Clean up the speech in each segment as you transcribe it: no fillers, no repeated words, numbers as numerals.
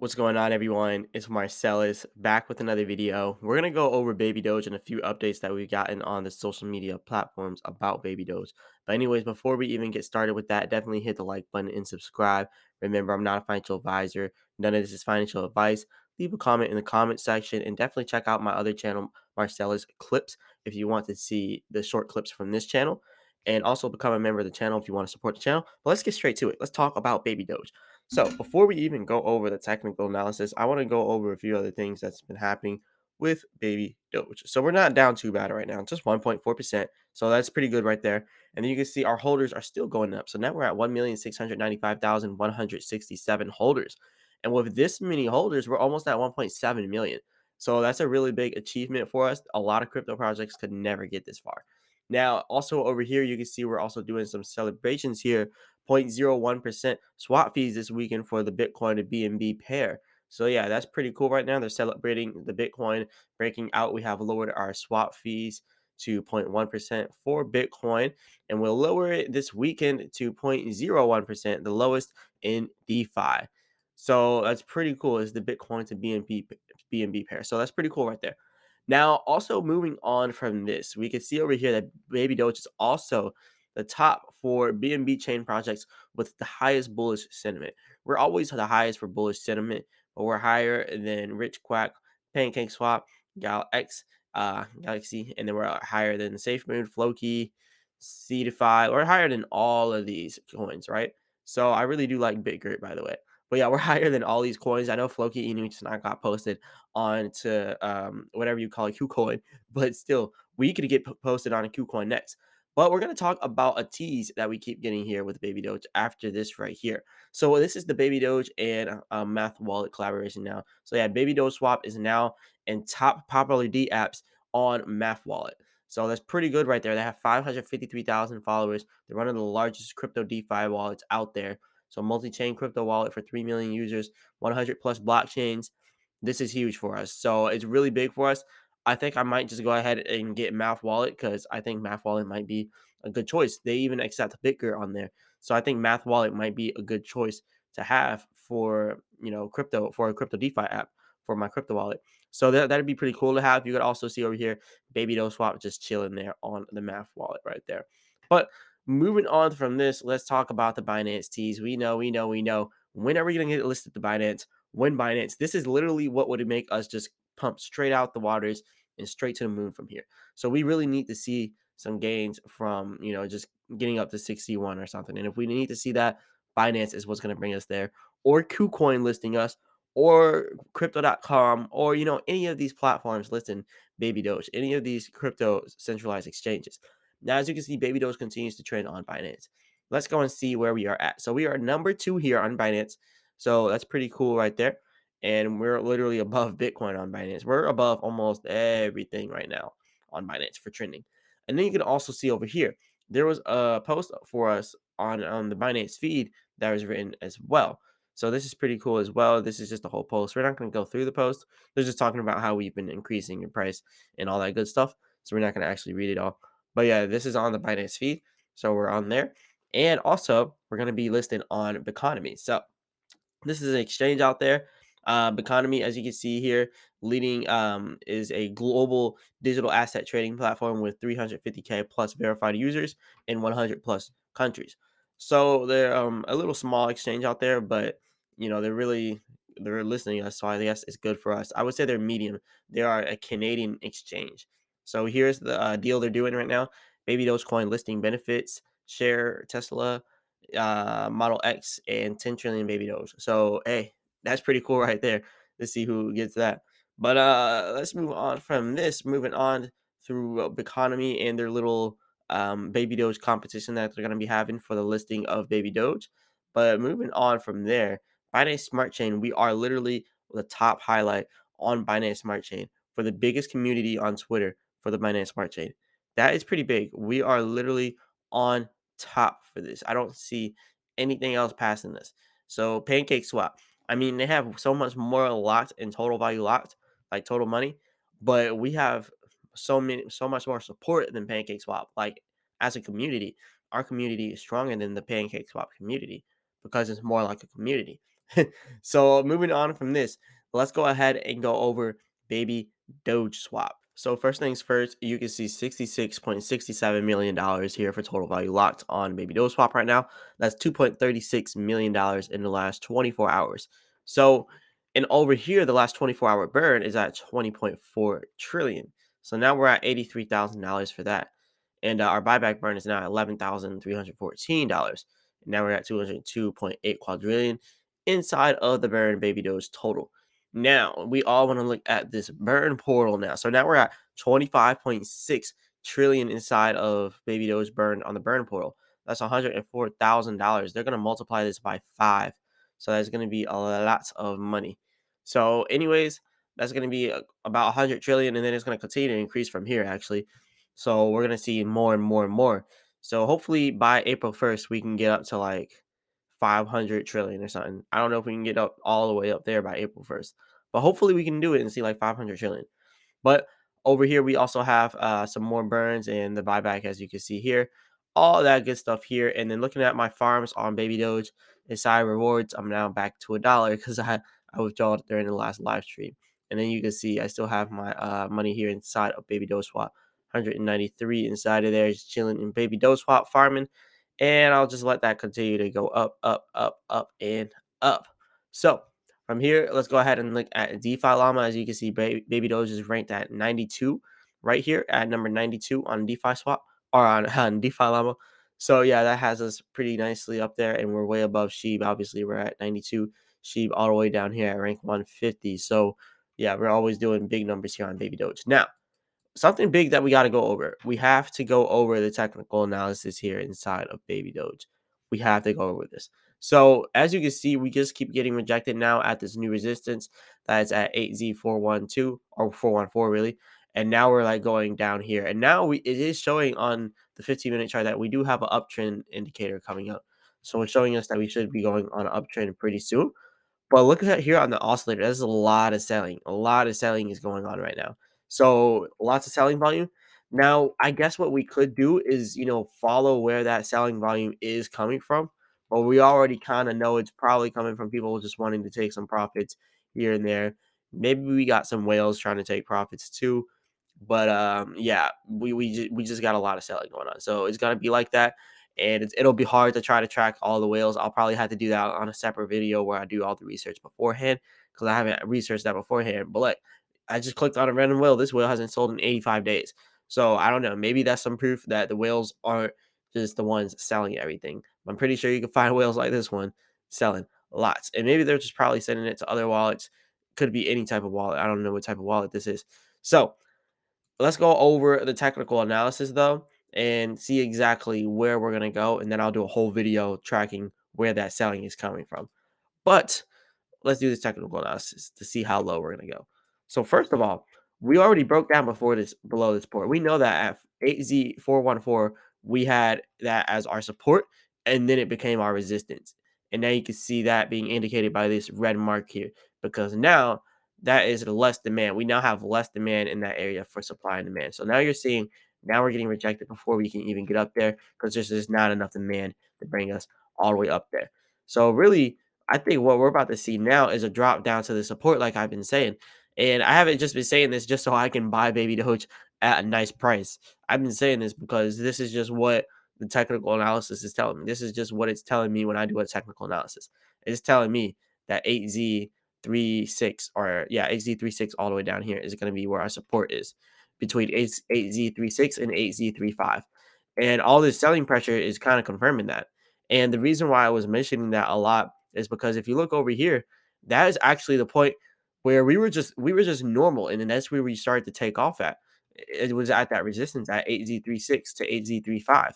What's going on, everyone? It's Marsellis back with another video. We're gonna go over Baby Doge and a few updates that we've gotten on the social media platforms about Baby Doge. But anyways, before we even get started with that, definitely hit the like button and subscribe. Remember, I'm not a financial advisor. None of this is financial advice. Leave a comment in the comment section and definitely check out my other channel, Marsellis Clips, if you want to see the short clips from this channel. And also become a member of the channel if you want to support the channel. But let's get straight to it. Let's talk about Baby Doge. So before we even go over the technical analysis, I want to go over a few other things that's been happening with Baby Doge. So we're not down too bad right now, just 1.4%. So that's pretty good right there. And then you can see our holders are still going up. So now we're at 1,695,167 holders. And with this many holders, we're almost at 1.7 million. So that's a really big achievement for us. A lot of crypto projects could never get this far. Now, also over here, you can see we're also doing some celebrations here. 0.01% swap fees this weekend for the Bitcoin to BNB pair. So yeah, that's pretty cool right now. They're celebrating the Bitcoin breaking out. We have lowered our swap fees to 0.1% for Bitcoin, and we'll lower it this weekend to 0.01%, the lowest in DeFi. So that's pretty cool. Is the Bitcoin to BNB pair. So that's pretty cool right there. Now, also moving on from this, we can see over here that Baby Doge is also the top for BNB chain projects with the highest bullish sentiment. We're always the highest for bullish sentiment, but we're higher than Rich Quack, Pancake Swap, Galaxy, and then we're higher than SafeMoon, Floki, Seedify. We're higher than all of these coins, right? So I really do like BitGert, by the way. But yeah, we're higher than all these coins. I know Floki Inu just not got posted on to whatever you call it, Kucoin, but still, we could get posted on a Kucoin next. But we're going to talk about a tease that we keep getting here with Baby Doge after this right here. So this is the Baby Doge and Math Wallet collaboration now. So yeah, Baby Doge Swap is now in top popularity apps on Math Wallet. So that's pretty good right there. They have 553,000 followers. They're one of the largest crypto DeFi wallets out there. So multi-chain crypto wallet for 3 million users, 100 plus blockchains. This is huge for us. So it's really big for us. I think I might just go ahead and get Math Wallet because I think Math Wallet might be a good choice. They even accept Bitcoin on there. So I think Math Wallet might be a good choice to have for, crypto, for a crypto DeFi app for my crypto wallet. So that'd be pretty cool to have. You could also see over here Baby Doe Swap just chilling there on the Math Wallet right there. But moving on from this, let's talk about the Binance teas. We know. When are we going to get listed to Binance? When Binance? This is literally what would make us just pump straight out the waters and straight to the moon from here. So we really need to see some gains from, just getting up to 61 or something. And if we need to see that, Binance is what's going to bring us there, or KuCoin listing us, or crypto.com, or, any of these platforms listing Baby Doge, any of these crypto centralized exchanges. Now, as you can see, Baby Doge continues to trend on Binance. Let's go and see where we are at. So we are number 2 here on Binance. So that's pretty cool right there. And we're literally above Bitcoin on Binance. We're above almost everything right now on Binance for trending. And then you can also see over here, there was a post for us on the Binance feed that was written as well. So this is pretty cool as well. This is just a whole post. We're not going to go through the post. They're just talking about how we've been increasing in price and all that good stuff. So we're not going to actually read it all. But yeah, this is on the Binance feed. So we're on there. And also, we're going to be listed on Biconomy. So this is an exchange out there. Economy, as you can see here, leading is a global digital asset trading platform with 350K plus verified users in 100 plus countries. So they're a little small exchange out there, but they're listening to us, so I guess it's good for us. I would say they're medium. They are a Canadian exchange. So here's the deal they're doing right now: Baby Dogecoin listing benefits, share Tesla, Model X, and 10 trillion baby doge. So hey, that's pretty cool right there. Let's see who gets that. But let's move on from this. Moving on through Economy and their little baby doge competition that they're going to be having for the listing of baby doge. But moving on from there, Binance Smart Chain, we are literally the top highlight on Binance Smart Chain for the biggest community on Twitter for the Binance Smart Chain. That is pretty big. We are literally on top for this. I don't see anything else passing this. So Pancake Swap. I mean, they have so much more locked in total value locked, like total money, but we have so much more support than Pancake Swap. Like as a community, our community is stronger than the Pancake Swap community because it's more like a community. So moving on from this, let's go ahead and go over baby Doge swap. So first things first, you can see $66.67 million here for total value locked on baby Doge swap right now. That's $2.36 million in the last 24 hours. So and over here, the last 24-hour burn is at 20.4 trillion. So now we're at $83,000 for that. And our buyback burn is now at $11,314. And now we're at 202.8 quadrillion inside of the burn baby Doge total. Now, we all want to look at this burn portal now. So now we're at 25.6 trillion inside of baby Doge burn on the burn portal. That's $104,000. They're going to multiply this by 5. So that's going to be a lot of money. So anyways, that's going to be about 100 trillion, and then it's going to continue to increase from here actually. So we're going to see more and more and more. So hopefully by April 1st we can get up to like 500 trillion or something. I don't know if we can get up all the way up there by April 1st, but hopefully we can do it and see like 500 trillion. But over here, we also have some more burns and the buyback, as you can see here. All that good stuff here. And then looking at my farms on Baby Doge inside rewards, I'm now back to $1 because I withdrew during the last live stream. And then you can see I still have my money here inside of Baby Doge Swap. 193 inside of there, just chilling in Baby Doge Swap farming. And I'll just let that continue to go up, up, up, up, and up. So from here, let's go ahead and look at DeFi Llama. As you can see, Baby Doge is ranked at 92 right here at number 92 on DeFi Swap or on DeFi Llama. So yeah, that has us pretty nicely up there, and we're way above Sheeb. Obviously, we're at 92. Sheeb all the way down here at rank 150. So yeah, we're always doing big numbers here on Baby Doge. Now, something big that we got to go over. We have to go over the technical analysis here inside of Baby Doge. We have to go over this. So as you can see, we just keep getting rejected now at this new resistance that is at 8Z412 or 414 really. And now we're like going down here. And now it is showing on the 15-minute chart that we do have an uptrend indicator coming up. So it's showing us that we should be going on an uptrend pretty soon. But look at here on the oscillator. There's a lot of selling. A lot of selling is going on right now. So lots of selling volume. Now, I guess what we could do is, follow where that selling volume is coming from. But we already kind of know it's probably coming from people just wanting to take some profits here and there. Maybe we got some whales trying to take profits too. But yeah, we just got a lot of selling going on. So it's gonna be like that, and it'll be hard to try to track all the whales. I'll probably have to do that on a separate video where I do all the research beforehand because I haven't researched that beforehand. But like, I just clicked on a random whale. This whale hasn't sold in 85 days. So I don't know. Maybe that's some proof that the whales aren't just the ones selling everything. I'm pretty sure you can find whales like this one selling lots, and maybe they're just probably sending it to other wallets. Could be any type of wallet. I don't know what type of wallet this is. So let's go over the technical analysis though and see exactly where we're going to go, and then I'll do a whole video tracking where that selling is coming from. But let's do this technical analysis to see how low we're going to go. So first of all, we already broke down below this support. We know that at 8Z414 we had that as our support, and then it became our resistance. And now you can see that being indicated by this red mark here, because now that is less demand. We now have less demand in that area for supply and demand. So now you're seeing now we're getting rejected before we can even get up there because there's just not enough demand to bring us all the way up there. So really, I think what we're about to see now is a drop down to the support, like I've been saying. And I haven't just been saying this just so I can buy Baby Doge at a nice price. I've been saying this because this is just what the technical analysis is telling me. This is just what it's telling me when I do a technical analysis. It's telling me that 8Z36 or yeah, 8Z36 all the way down here is going to be where our support is between 8Z36 and 8Z35. And all this selling pressure is kind of confirming that. And the reason why I was mentioning that a lot is because if you look over here, that is actually the point where we were just normal, and then that's where we started to take off at. It was at that resistance at 8Z36 to 8Z35.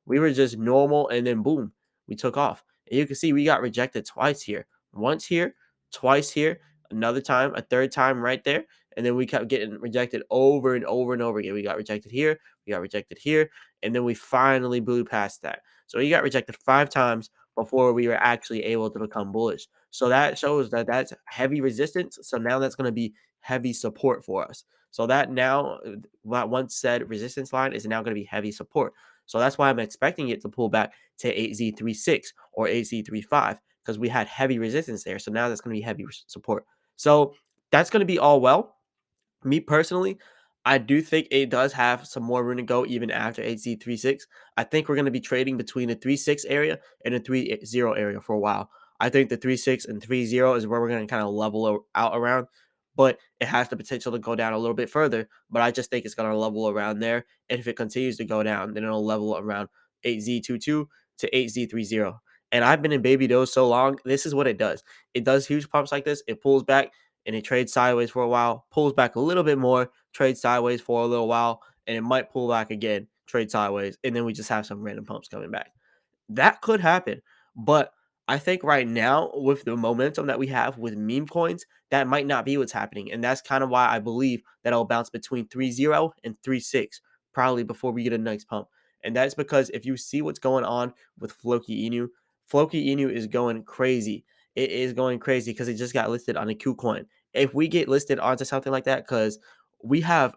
We were just normal, and then boom, we took off. And you can see we got rejected twice here. Once here, twice here, another time, a third time right there. And then we kept getting rejected over and over and over again. We got rejected here, we got rejected here, and then we finally blew past that. So he got rejected 5 times before we were actually able to become bullish. So that shows that that's heavy resistance. So now that's going to be heavy support for us. So that now, that once said resistance line is now going to be heavy support. So that's why I'm expecting it to pull back to 8Z36 or 8Z35 because we had heavy resistance there. So now that's going to be heavy support. So that's going to be all well. Me personally, I do think it does have some more room to go even after HZ36. I think we're going to be trading between the 3.6 area and the 3.0 area for a while. I think the 3.6 and 3.0 is where we're going to kind of level out around, but it has the potential to go down a little bit further. But I just think it's going to level around there. And if it continues to go down, then it'll level around 8Z22 to 8Z30. And I've been in baby doge so long, this is what it does. It does huge pumps like this. It pulls back and it trades sideways for a while, pulls back a little bit more, trades sideways for a little while, and it might pull back again, trade sideways, and then we just have some random pumps coming back. That could happen. But I think right now, with the momentum that we have with meme coins, that might not be what's happening. And that's kind of why I believe that it'll bounce between 3.0 and 3.6, probably before we get a next pump. And that's because if you see what's going on with Floki Inu is going crazy. It is going crazy because it just got listed on a Kucoin. If we get listed onto something like that, because we have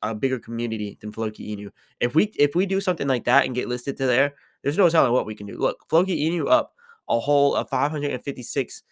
a bigger community than Floki Inu. If we do something like that and get listed to there, there's no telling what we can do. Look, Floki Inu up a whole of 556%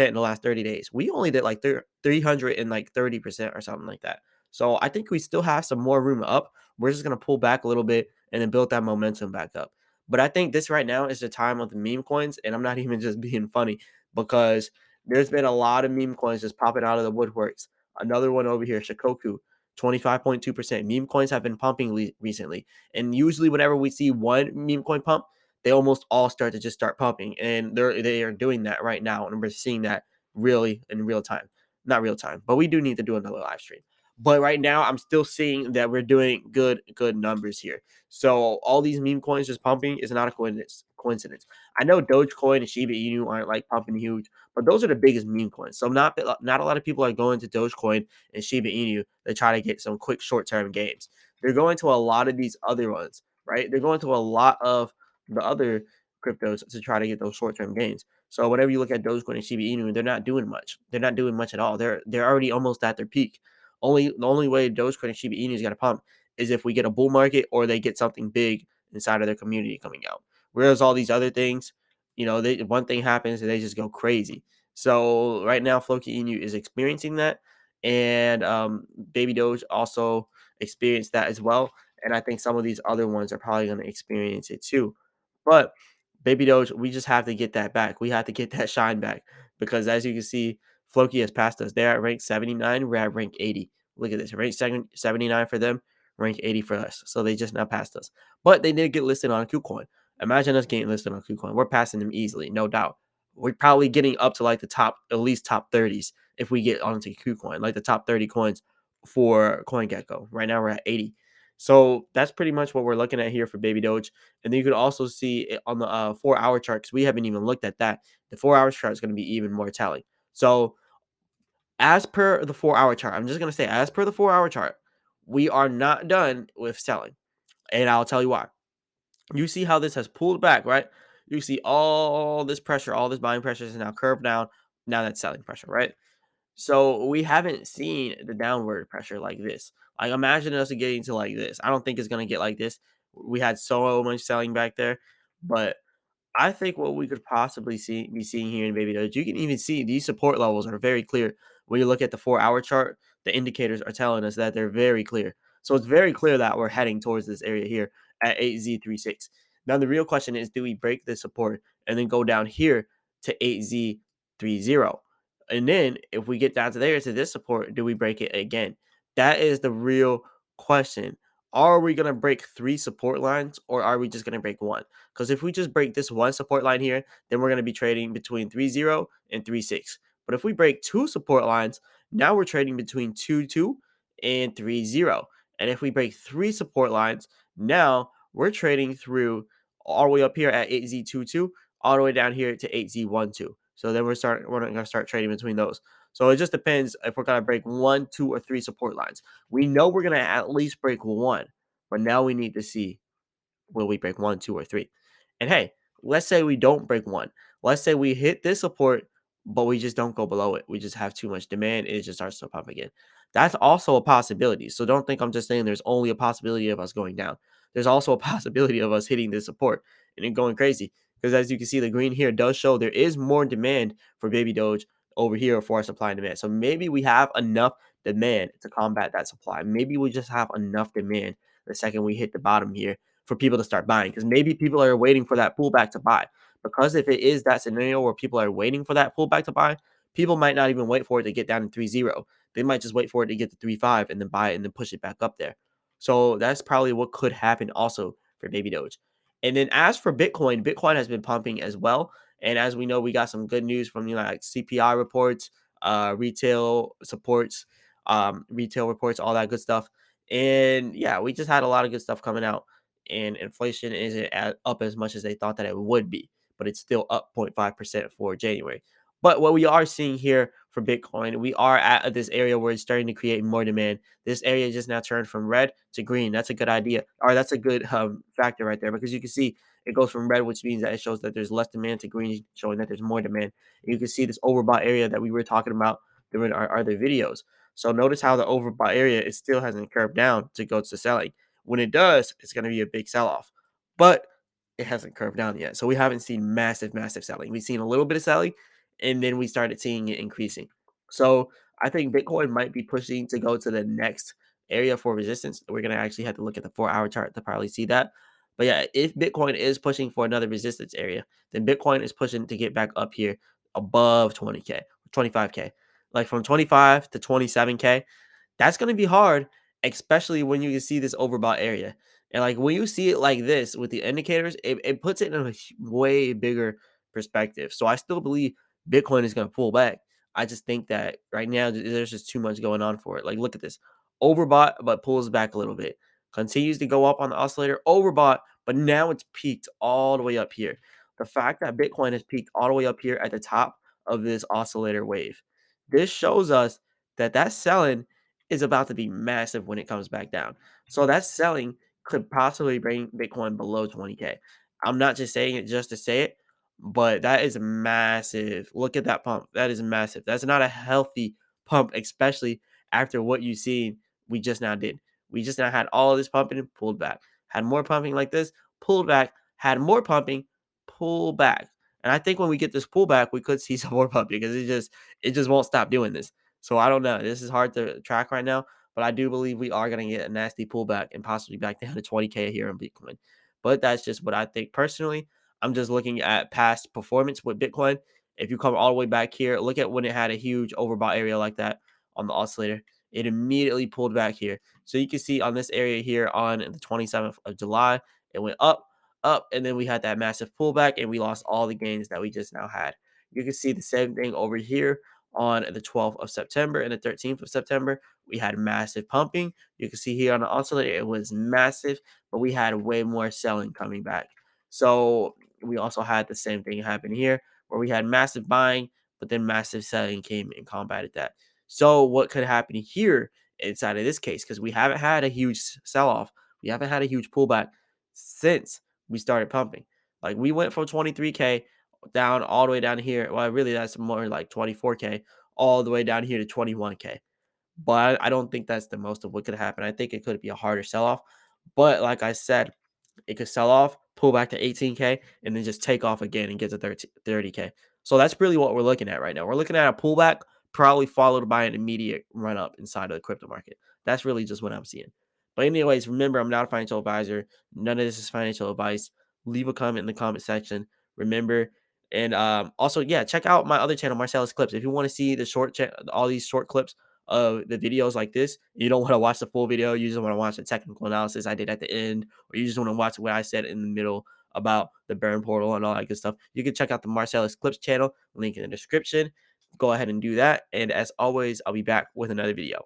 in the last 30 days. We only did like 300 and like 30% or something like that. So I think we still have some more room up. We're just gonna pull back a little bit and then build that momentum back up. But I think this right now is the time of the meme coins, and I'm not even just being funny because there's been a lot of meme coins just popping out of the woodworks. Another one over here, Shikoku, 25.2%. Meme coins have been pumping recently. And usually whenever we see one meme coin pump, they almost all start pumping. And they are doing that right now. And we're seeing that really in real time. Not real time, but we do need to do another live stream. But right now, I'm still seeing that we're doing good numbers here. So all these meme coins just pumping is not a coincidence. I know Dogecoin and Shiba Inu aren't like pumping huge, but those are the biggest meme coins. So not a lot of people are going to Dogecoin and Shiba Inu to try to get some quick short term gains. They're going to a lot of these other ones, right? They're going to a lot of the other cryptos to try to get those short term gains. So whenever you look at Dogecoin and Shiba Inu, they're not doing much. They're not doing much at all. They're already almost at their peak. The only way Dogecoin and Shiba Inu is going to pump is if we get a bull market or they get something big inside of their community coming out. Whereas all these other things, one thing happens and they just go crazy. So right now, Floki Inu is experiencing that, and Baby Doge also experienced that as well. And I think some of these other ones are probably going to experience it too. But Baby Doge, we just have to get that back. We have to get that shine back because as you can see, Floki has passed us. They're at rank 79. We're at rank 80. Look at this. Rank 79 for them, rank 80 for us. So they just now passed us. But they did get listed on Kucoin. Imagine us getting listed on Kucoin. We're passing them easily, no doubt. We're probably getting up to like the top, at least top 30s if we get onto Kucoin, like the top 30 coins for CoinGecko. Right now we're at 80. So that's pretty much what we're looking at here for Baby Doge. And then you could also see it on the 4-hour chart because we haven't even looked at that. The 4-hour chart is going to be even more telling. So as per the 4-hour chart, I'm just going to say, as per the 4-hour chart, we are not done with selling. And I'll tell you why. You see how this has pulled back, right? You see all this pressure, all this buying pressure is now curved down. Now that's selling pressure, right? So we haven't seen the downward pressure like this. Like imagine us getting to like this. I don't think it's going to get like this. We had so much selling back there, but I think what we could possibly be seeing here in Baby Doge, you can even see these support levels are very clear. When you look at the 4-hour chart, the indicators are telling us that they're very clear. So it's very clear that we're heading towards this area here at 8Z36. Now the real question is, do we break this support and then go down here to 8Z30? And then if we get down to there to this support, do we break it again? That is the real question. Are we going to break 3 support lines or are we just going to break 1? Because if we just break this one support line here, then we're going to be trading between 3.0 and 3.6. But if we break 2 support lines, now we're trading between 2.2 and 3.0. And if we break 3 support lines, now we're trading through all the way up here at 8Z22, all the way down here to 8Z12. So then we're going to start trading between those. So it just depends if we're going to break 1, 2, or 3 support lines. We know we're going to at least break 1, but now we need to see, will we break 1, 2, or 3? And hey, let's say we don't break 1. Let's say we hit this support, but we just don't go below it. We just have too much demand. It just starts to pump again. That's also a possibility. So don't think I'm just saying there's only a possibility of us going down. There's also a possibility of us hitting this support and then going crazy. Because as you can see, the green here does show there is more demand for baby Doge over here for our supply and demand. So maybe we have enough demand to combat that supply. Maybe we just have enough demand the second we hit the bottom here for people to start buying. Because maybe people are waiting for that pullback to buy. Because if it is that scenario where people are waiting for that pullback to buy, people might not even wait for it to get down to 3.0. They might just wait for it to get to 3.5 and then buy it and then push it back up there. So that's probably what could happen also for baby Doge. And then as for Bitcoin, Bitcoin has been pumping as well. And as we know, we got some good news from like CPI reports, retail reports, all that good stuff. And yeah, we just had a lot of good stuff coming out. And inflation isn't up as much as they thought that it would be, but it's still up 0.5% for January. But what we are seeing here for Bitcoin, we are at this area where it's starting to create more demand. This area just now turned from red to green. That's a good idea, or that's a good factor right there, because you can see it goes from red, which means that it shows that there's less demand, to green, showing that there's more demand. And you can see this overbought area that we were talking about during our other videos. So notice how the overbought area, it still hasn't curved down to go to selling. When it does, it's going to be a big sell-off, but it hasn't curved down yet. So we haven't seen massive selling. We've seen a little bit of selling, and then we started seeing it increasing. So I think Bitcoin might be pushing to go to the next area for resistance. We're going to actually have to look at the 4-hour chart to probably see that. But yeah, if Bitcoin is pushing for another resistance area, then Bitcoin is pushing to get back up here above 20K, 25K. Like from 25 to 27K, that's going to be hard, especially when you see this overbought area. And like when you see it like this with the indicators, it puts it in a way bigger perspective. So I still believe Bitcoin is going to pull back. I just think that right now there's just too much going on for it. Like, look at this, overbought, but pulls back a little bit, continues to go up on the oscillator, overbought, but now it's peaked all the way up here. The fact that Bitcoin has peaked all the way up here at the top of this oscillator wave, this shows us that that selling is about to be massive when it comes back down. So that selling could possibly bring Bitcoin below 20K. I'm not just saying it just to say it, but that is massive. Look at that pump. That is massive. That's not a healthy pump, especially after what you seen we just now did. We just now had all of this pumping and pulled back. Had more pumping like this, pulled back, had more pumping, pull back. And I think when we get this pullback, we could see some more pumping because it just won't stop doing this. So I don't know. This is hard to track right now, but I do believe we are going to get a nasty pullback and possibly back down to 20K here in Bitcoin. But that's just what I think personally. I'm just looking at past performance with Bitcoin. If you come all the way back here, look at when it had a huge overbought area like that on the oscillator. It immediately pulled back here. So you can see on this area here on the 27th of July, it went up, and then we had that massive pullback and we lost all the gains that we just now had. You can see the same thing over here on the 12th of September and the 13th of September. We had massive pumping. You can see here on the oscillator, it was massive, but we had way more selling coming back. So we also had the same thing happen here where we had massive buying, but then massive selling came and combated that. So what could happen here inside of this case? Because we haven't had a huge sell off, we haven't had a huge pullback since we started pumping. Like we went from 23K down all the way down here. Well, really, that's more like 24K, all the way down here to 21K. But I don't think that's the most of what could happen. I think it could be a harder sell off. But like I said, it could sell off, pull back to 18K, and then just take off again and get to 30K. So that's really what we're looking at right now. We're looking at a pullback, probably followed by an immediate run up inside of the crypto market. That's really just what I'm seeing. But anyways, remember, I'm not a financial advisor. None of this is financial advice. Leave a comment in the comment section. Remember, and also, yeah, check out my other channel, Marsellis Clips. If you want to see the all these short clips of the videos like this, you don't want to watch the full video, you just want to watch the technical analysis I did at the end, or you just want to watch what I said in the middle about the burn portal and all that good stuff, you can check out the Marsellis Clips channel, link in the description. Go ahead and do that. And as always, I'll be back with another video.